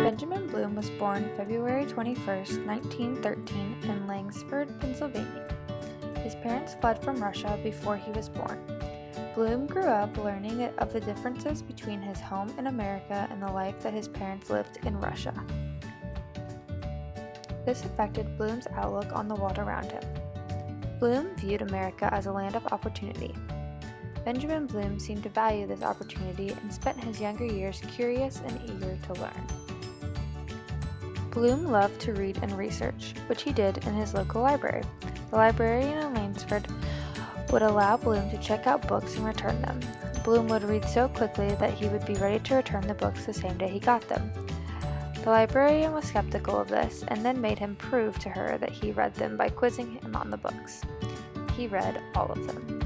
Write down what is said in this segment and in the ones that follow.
Benjamin Bloom was born February 21, 1913 in Langsford, Pennsylvania. His parents fled from Russia before he was born. Bloom grew up learning of the differences between his home in America and the life that his parents lived in Russia. This affected Bloom's outlook on the world around him. Bloom viewed America as a land of opportunity. Benjamin Bloom seemed to value this opportunity and spent his younger years curious and eager to learn. Bloom loved to read and research, which he did in his local library. The librarian in Langsford would allow Bloom to check out books and return them. Bloom would read so quickly that he would be ready to return the books the same day he got them. The librarian was skeptical of this and then made him prove to her that he read them by quizzing him on the books. He read all of them.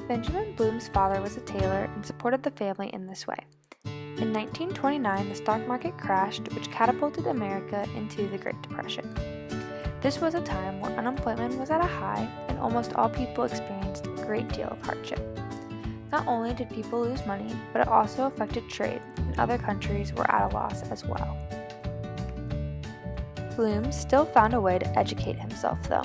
Benjamin Bloom's father was a tailor and supported the family in this way. In 1929, the stock market crashed, which catapulted America into the Great Depression. This was a time where unemployment was at a high and almost all people experienced a great deal of hardship. Not only did people lose money, but it also affected trade, and other countries were at a loss as well. Bloom still found a way to educate himself, though.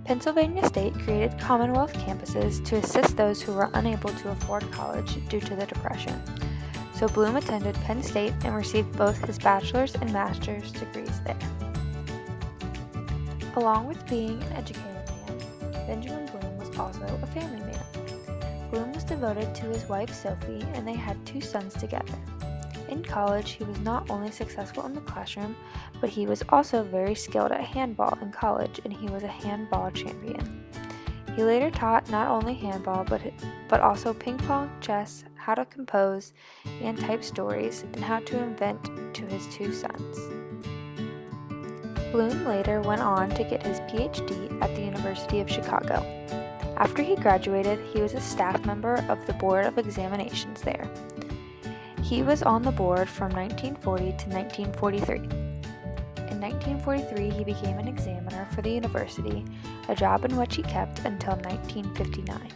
Pennsylvania State created Commonwealth campuses to assist those who were unable to afford college due to the Depression. So Bloom attended Penn State and received both his bachelor's and master's degrees there. Along with being an educated man, Benjamin Bloom was also a family man. Bloom was devoted to his wife Sophie, and they had 2 sons together. In college, he was not only successful in the classroom, but he was also very skilled at handball in college, and he was a handball champion. He later taught not only handball, but also ping pong, chess, how to compose and type stories, and how to invent to his 2 sons. Bloom later went on to get his PhD at the University of Chicago. After he graduated, he was a staff member of the Board of Examinations there. He was on the board from 1940 to 1943. In 1943, he became an examiner for the university, a job in which he kept until 1959.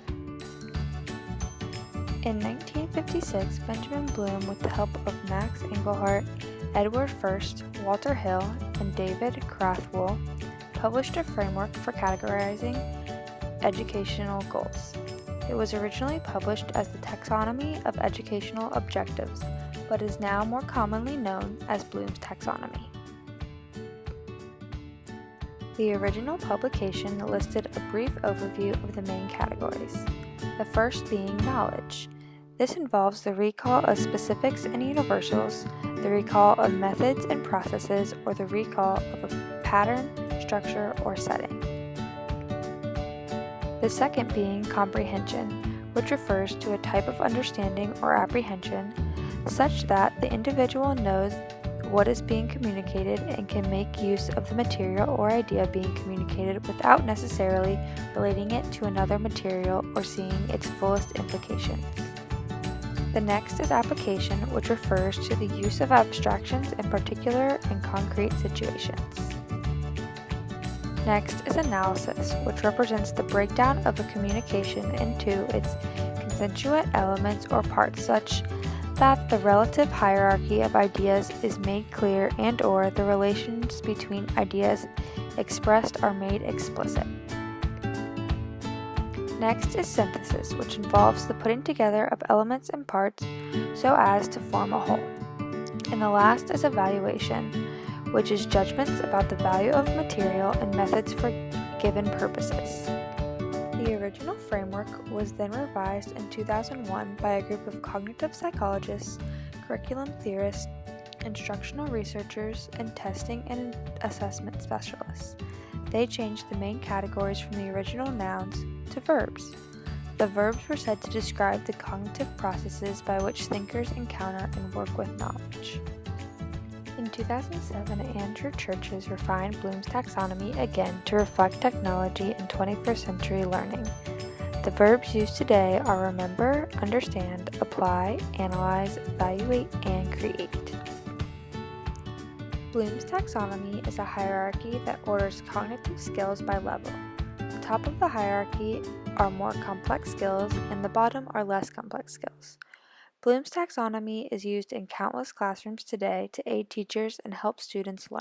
In 1956, Benjamin Bloom, with the help of Max Engelhardt, Edward First, Walter Hill, and David Krathwohl, published a framework for categorizing educational goals. It was originally published as the Taxonomy of Educational Objectives, but is now more commonly known as Bloom's Taxonomy. The original publication listed a brief overview of the main categories, the first being knowledge. This involves the recall of specifics and universals, the recall of methods and processes, or the recall of a pattern, structure, or setting. The second being comprehension, which refers to a type of understanding or apprehension such that the individual knows what is being communicated and can make use of the material or idea being communicated without necessarily relating it to another material or seeing its fullest implications. The next is application, which refers to the use of abstractions in particular and concrete situations. Next is analysis, which represents the breakdown of a communication into its constituent elements or parts such that the relative hierarchy of ideas is made clear and/or the relations between ideas expressed are made explicit. Next is synthesis, which involves the putting together of elements and parts so as to form a whole. And the last is evaluation, which is judgments about the value of material and methods for given purposes. The original framework was then revised in 2001 by a group of cognitive psychologists, curriculum theorists, instructional researchers, and testing and assessment specialists. They changed the main categories from the original nouns to verbs. The verbs were said to describe the cognitive processes by which thinkers encounter and work with knowledge. In 2007, Andrew Churches refined Bloom's taxonomy again to reflect technology and 21st century learning. The verbs used today are remember, understand, apply, analyze, evaluate, and create. Bloom's taxonomy is a hierarchy that orders cognitive skills by level. The top of the hierarchy are more complex skills, and the bottom are less complex skills. Bloom's taxonomy is used in countless classrooms today to aid teachers and help students learn.